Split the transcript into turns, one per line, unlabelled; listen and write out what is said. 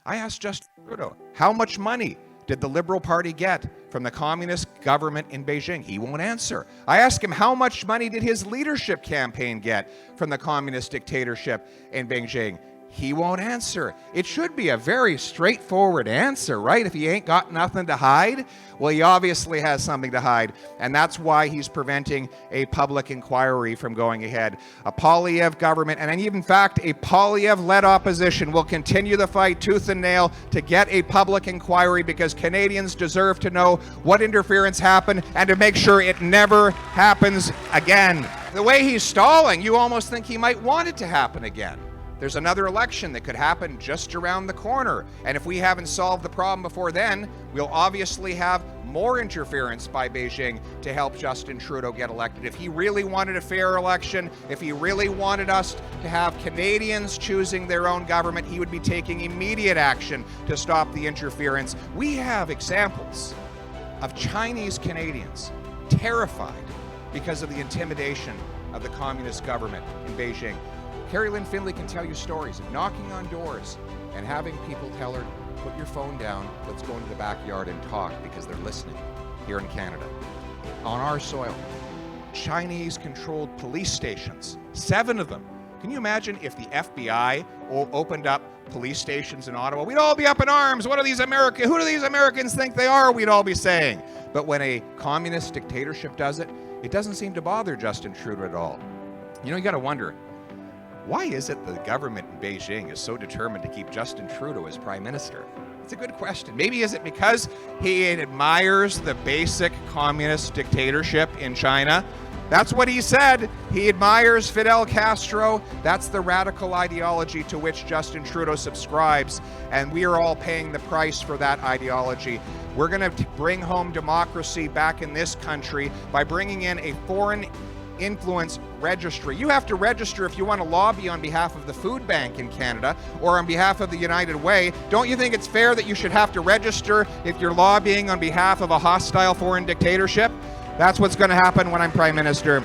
I asked Justin Trudeau, how much money did the Liberal Party get from the communist government in Beijing? He won't answer. I asked him, how much money did his leadership campaign get from the communist dictatorship in Beijing? He won't answer. It should be a very straightforward answer, right? If he ain't got nothing to hide, well, he obviously has something to hide, and that's why he's preventing a public inquiry from going ahead. A Poilievre government, and in fact, a Poilievre-led opposition will continue the fight tooth and nail to get a public inquiry, because Canadians deserve to know what interference happened and to make sure it never happens again. The way he's stalling, you almost think he might want it to happen again. There's another election that could happen just around the corner. And if we haven't solved the problem before then, we'll obviously have more interference by Beijing to help Justin Trudeau get elected. If he really wanted a fair election, if he really wanted us to have Canadians choosing their own government, he would be taking immediate action to stop the interference. We have examples of Chinese Canadians terrified because of the intimidation of the communist government in Beijing. Carrie Lynn Finley can tell you stories of knocking on doors and having people tell her, put your phone down, let's go into the backyard and talk, because they're listening here in Canada. On our soil, Chinese-controlled police stations, 7 of them. Can you imagine if the FBI opened up police stations in Ottawa? We'd all be up in arms. Who do these Americans think they are? We'd all be saying. But when a communist dictatorship does it, it doesn't seem to bother Justin Trudeau at all. You got to wonder, why is it the government in Beijing is so determined to keep Justin Trudeau as Prime Minister? It's a good question. Maybe is it because he admires the basic communist dictatorship in China? That's what he said. He admires Fidel Castro. That's the radical ideology to which Justin Trudeau subscribes, and we are all paying the price for that ideology. We're going to bring home democracy back in this country by bringing in a foreign influence registry. You have to register if you want to lobby on behalf of the food bank in Canada or on behalf of the United Way. Don't you think it's fair that you should have to register if you're lobbying on behalf of a hostile foreign dictatorship? That's what's going to happen when I'm Prime Minister.